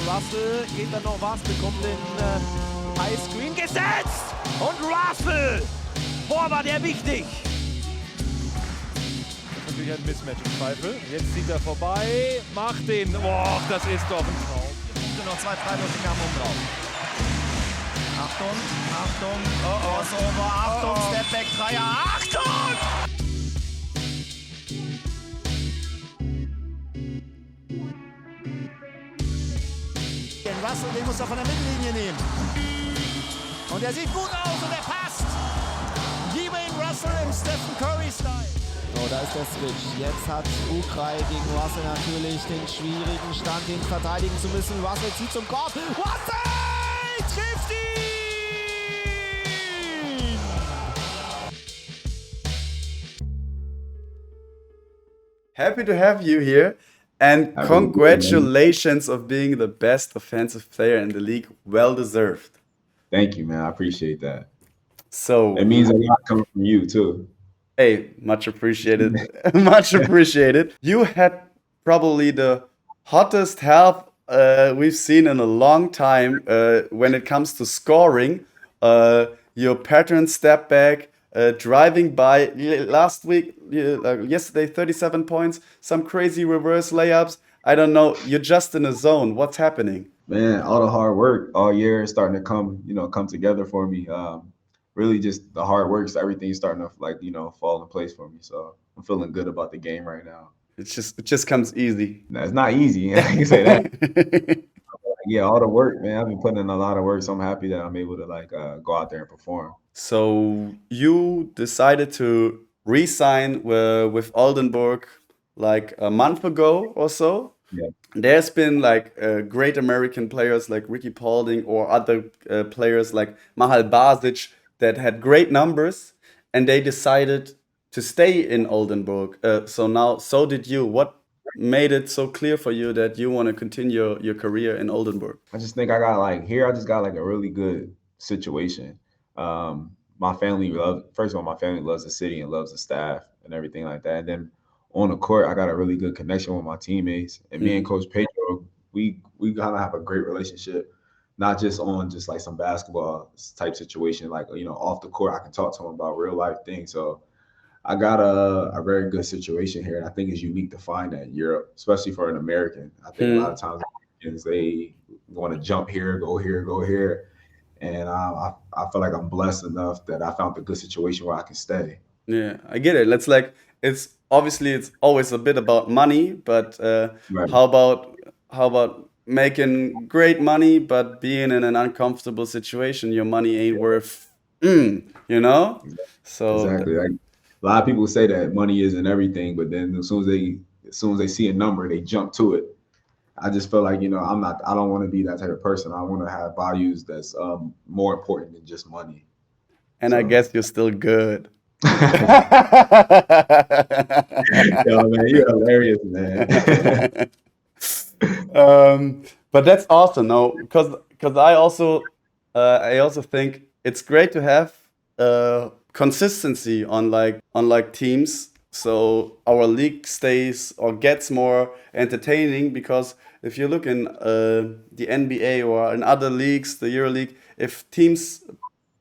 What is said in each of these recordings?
Russell geht dann noch was, bekommt den High Screen gesetzt. Und Russell, boah, war der wichtig. Das ist natürlich ein Mismatch im Zweifel. Jetzt zieht er vorbei, macht den, boah, das ist doch ein Traum. Hier noch 2 Freiwürfe am oben drauf. Achtung, Achtung, Crossover, Achtung, Stepback, Dreier, Achtung! Den Russell, den muss er von der Mittellinie nehmen. Und er sieht gut aus und er passt. DeWayne Russell im Stephen Curry-Style. So, da ist der Switch. Jetzt hat Ukraine gegen Russell natürlich den schwierigen Stand, den verteidigen zu müssen. Russell zieht zum Korb. Russell trifft ihn! Happy to have you here, and congratulations of being the best offensive player in the league. Well deserved. Thank you, man. I appreciate that. So it means a lot coming from you too. Hey, much appreciated. Much appreciated. You had probably the hottest help we've seen in a long time when it comes to scoring. Your pattern step back, driving by last week, yesterday, 37 points, some crazy reverse layups. I don't know. You're just in a zone. What's happening? Man, all the hard work all year is starting to come together for me. Really just the hard work, so everything's starting to fall in place for me. So I'm feeling good about the game right now. It just comes easy. No, it's not easy. I can say that. Yeah, all the work, man. I've been putting in a lot of work, so I'm happy that I'm able to go out there and perform. So you decided to re-sign with Oldenburg like a month ago or so. Yeah. There's been like great American players like Ricky Paulding or other players like Mahal Basic that had great numbers, and they decided to stay in Oldenburg. So did you. What made it so clear for you that you want to continue your career in Oldenburg? I just think I got a really good situation. My family loves the city and loves the staff and everything like that. And then on the court, I got a really good connection with my teammates. And me and Coach Pedro, we kind of have a great relationship. Not just on just like some basketball type situation, like, off the court, I can talk to him about real life things. So I got a very good situation here. And I think it's unique to find that in Europe, especially for an American. I think a lot of times they want to jump here, go here. And I feel like I'm blessed enough that I found a good situation where I can stay. Yeah, I get it. It's obviously it's always a bit about money, but Right. how about making great money, but being in an uncomfortable situation, your money ain't worth, So Exactly. Like, a lot of people say that money isn't everything, but then as soon as they see a number, they jump to it. I just feel like, I don't want to be that type of person. I want to have values that's more important than just money. and I So- guess you're still good. Yo, man, you're hilarious, man. But that's awesome, no, because I also think it's great to have consistency on teams, so our league stays or gets more entertaining. Because if you look in the NBA or in other leagues, the EuroLeague, if teams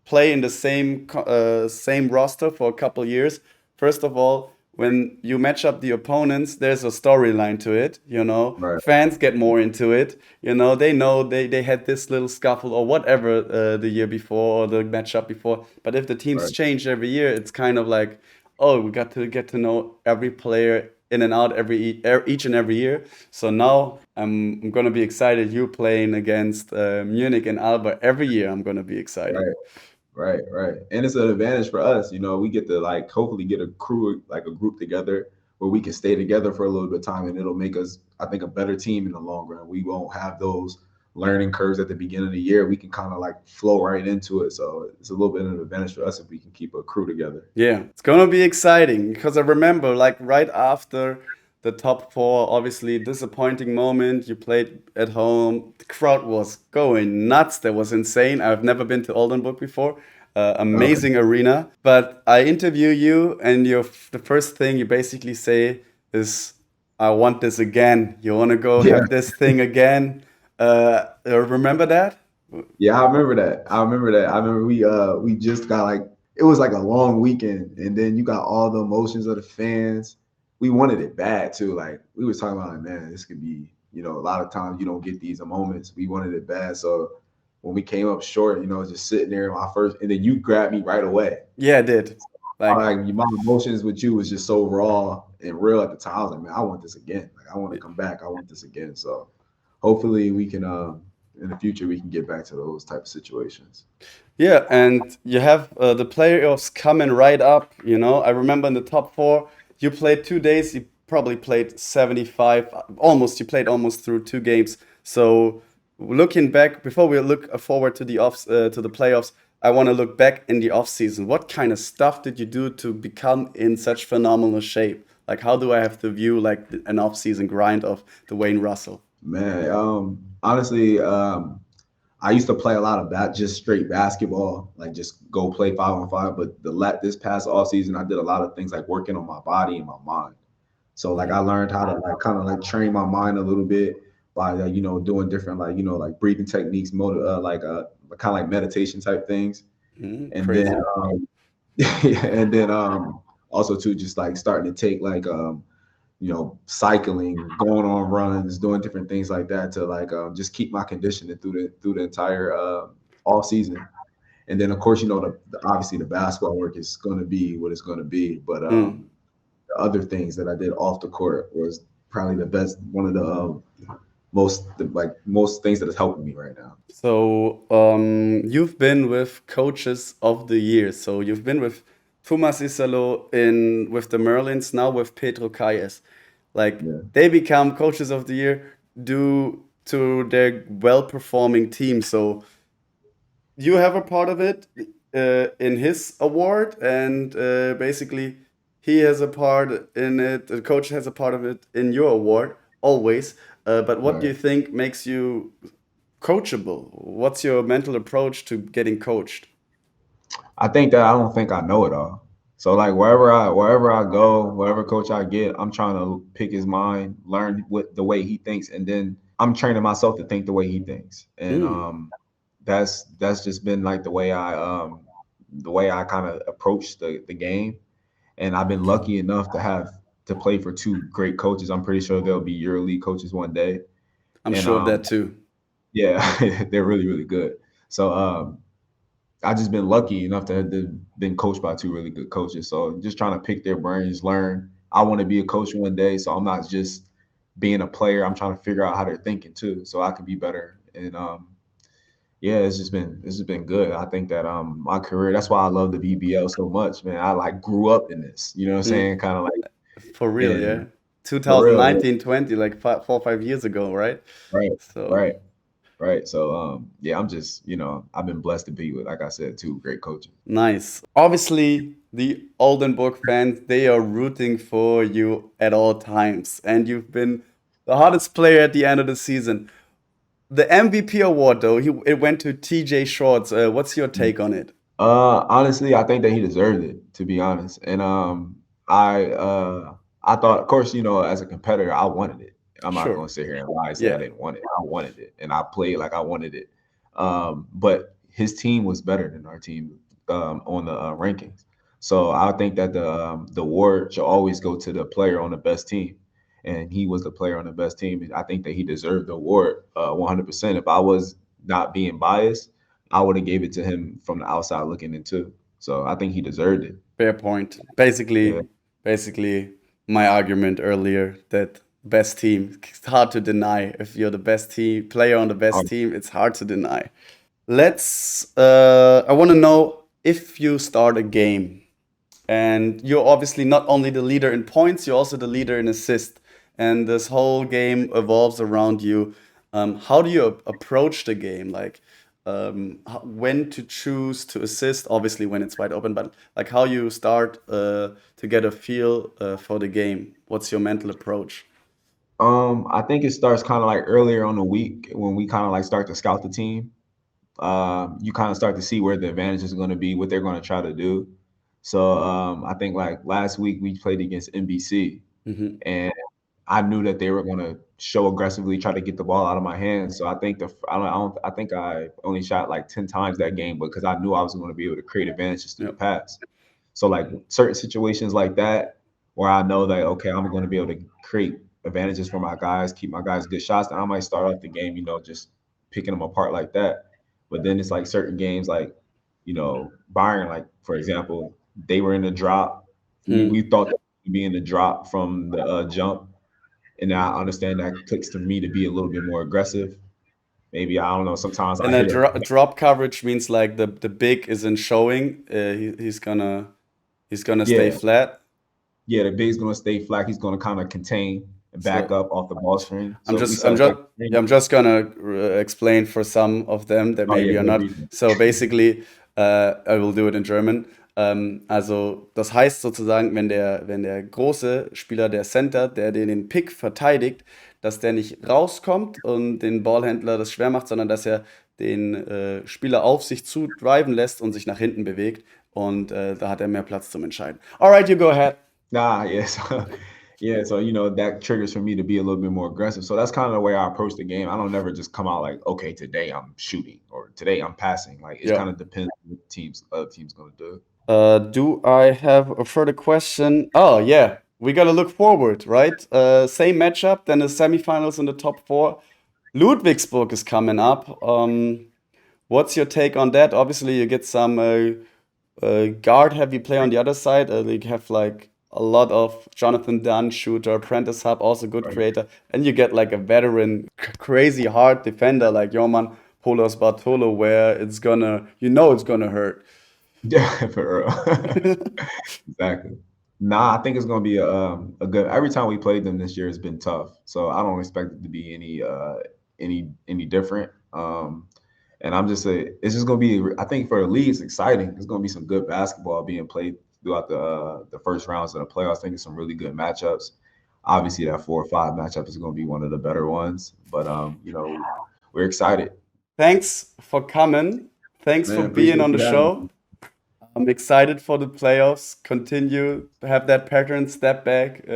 play in the same roster for a couple years, first of all, when you match up the opponents, there's a storyline to it, Right. Fans get more into it, they know they had this little scuffle or whatever the year before or the matchup before. But if the teams Right. change every year, it's kind of like, oh, we got to get to know every player in and out each and every year. So now I'm gonna be excited. You playing against Munich and Alba every year. I'm gonna be excited. Right. And it's an advantage for us. We get to hopefully get a crew, a group together where we can stay together for a little bit of time, and it'll make us, I think, a better team in the long run. We won't have those learning curves at the beginning of the year. We can kind of flow right into it. So it's a little bit of an advantage for us if we can keep a crew together. Yeah, it's gonna be exciting because I remember right after the top four, obviously disappointing moment. You played at home. The crowd was going nuts. That was insane. I've never been to Oldenburg before. Amazing arena. But I interview you, and the first thing you basically say is, "I want this again." You want to go Yeah. have this thing again. Remember that? Yeah, I remember that. I remember we just got like it was like a long weekend, and then you got all the emotions of the fans. We wanted it bad too. Like we was talking about, like, man, this could be, a lot of times you don't get these moments. We wanted it bad. So when we came up short, just sitting there my first, and then you grabbed me right away. Yeah, I did. Like, My emotions with you was just so raw and real at the time. I was like, man, I want this again. Like I want to come back. I want this again. So hopefully we can in the future we can get back to those type of situations. yeah, and you have the playoffs coming right up. I remember in the top 4, you played 2 days. You probably played 75, almost. You played almost through 2 games. So looking back, before we look forward to the playoffs, I want to look back in the off season. What kind of stuff did you do to become in such phenomenal shape? Like, how do I have to view like an off season grind of DeWayne Russell? Man, honestly, I used to play a lot of just straight basketball, like just go play 5-on-5. But this past off season, I did a lot of things like working on my body and my mind. So like I learned how to like kind of like train my mind a little bit by doing different like breathing techniques, kind of like meditation type things, and Crazy. then and then also too just like starting to take like cycling, going on runs, doing different things like that to like just keep my conditioning through the entire all season. And then of course, obviously the basketball work is going to be what it's going to be, but the other things that I did off the court was probably the best, one of the most things that is helping me right now. So you've been with coaches of the year. So you've been with Thomas Isalo with the Merlins, now with Pedro Calles. Like they become coaches of the year due to their well-performing team. So you have a part of it in his award, and basically he has a part in it. The coach has a part of it in your award always. But what do you think makes you coachable? What's your mental approach to getting coached? I think that I don't think I know it all. So like wherever I go, whatever coach I get, I'm trying to pick his mind, learn what the way he thinks, and then I'm training myself to think the way he thinks. And that's just been like the way I kind of approach the game. And I've been lucky enough to play for 2 great coaches. I'm pretty sure they'll be EuroLeague coaches one day. I'm sure of that too. Yeah, they're really, really good. So I just been lucky enough to have been coached by 2 really good coaches. So just trying to pick their brains, learn. I want to be a coach one day, so I'm not just being a player. I'm trying to figure out how they're thinking too, so I can be better. And yeah, it's just been good. I think that my career, that's why I love the BBL so much, man. I like grew up in this, you know what I'm saying? Kind of like for real, yeah. and for real, 2019, 20, like 4 or 5 years ago, right? right, So right. So yeah, I'm just, I've been blessed to be with, like I said, 2 great coaches. nice. Obviously, the Oldenburg fans, they are rooting for you at all times, and you've been the hottest player at the end of the season. The MVP award, though, it went to TJ Shorts. What's your take on it? Honestly, I think that he deserved it, to be honest. And I thought, of course, as a competitor, I wanted it. I'm not Sure. going to sit here and lie and say I Yeah. didn't want it. I wanted it, and I played like I wanted it. But his team was better than our team on the rankings. So I think that the award should always go to the player on the best team, and he was the player on the best team. I think that he deserved the award 100%. If I was not being biased, I would have gave it to him from the outside looking in too. So I think he deserved it. Fair point. Yeah. Basically, my argument earlier that best team, it's hard to deny. If you're the best team player on the best team, it's hard to deny. I want to know if you start a game and you're obviously not only the leader in points, you're also the leader in assist. And this whole game evolves around you. How do you approach the game? Like, when to choose to assist, obviously when it's wide open, but like how you start to get a feel for the game. What's your mental approach? I think it starts kind of like earlier on the week when we kind of like start to scout the team. You kind of start to see where the advantage is going to be, what they're going to try to do. So I think like last week we played against NBC, and I knew that they were going to show aggressively, try to get the ball out of my hands. So I think I think I only shot like 10 times that game, but because I knew I was going to be able to create advantages through the pass. So like certain situations like that, where I know that, okay, I'm going to be able to create advantages for my guys, keep my guys good shots, then I might start off the game, just picking them apart like that. But then it's like certain games like, Bayern, like, for example, they were in the drop. We thought that we'd be in the drop from the jump. And I understand that clicks to me to be a little bit more aggressive. Maybe, I don't know, sometimes And I a hit it. drop coverage means like the big isn't showing. He's gonna stay flat. Yeah, the big's gonna stay flat. He's gonna kind of contain and back up off the ball screen. I'm just gonna explain for some of them that maybe are not. So basically, I will do it in German. Also das heißt sozusagen, wenn der große Spieler, der Center, der den Pick verteidigt, dass der nicht rauskommt und den Ballhändler das schwer macht, sondern dass er den Spieler auf sich zu driven lässt und sich nach hinten bewegt. Und da hat er mehr Platz zum Entscheiden. Alright, you go ahead. So that triggers for me to be a little bit more aggressive. So that's kind of the way I approach the game. I don't never just come out like, okay, today I'm shooting or today I'm passing. Like it kind of depends on what other teams gonna do. Do I have a further question? Oh yeah, we gotta look forward, right? Same matchup, then the semifinals in the top 4. Ludwigsburg is coming up. What's your take on that? Obviously, you get some guard-heavy play on the other side. You have like a lot of Jonathan Dunn, shooter, Prentice Hub, also good creator, and you get like a veteran, crazy hard defender like Joman Polos Bartolo, where it's gonna hurt. Yeah, for real. Exactly. Nah, I think it's gonna be a good. Every time we played them this year has been tough, so I don't expect it to be any different. And it's just gonna be. I think for the league, it's exciting. It's gonna be some good basketball being played throughout the first rounds of the playoffs. I think it's some really good matchups. Obviously, that 4 or 5 matchup is gonna be one of the better ones. But we're excited. Thanks for coming. Thanks for being on the show. I'm excited for the playoffs. Continue to have that pattern, step back,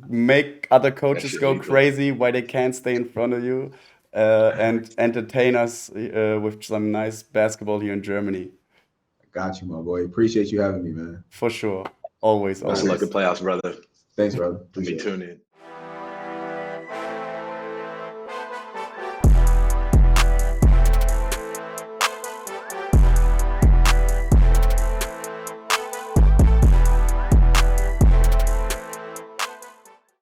make other coaches go crazy why they can't stay in front of you, and entertain us with some nice basketball here in Germany. Got you, my boy. Appreciate you having me, man. For sure. Always. Best of luck in playoffs, brother. Thanks, brother. Let me tune in.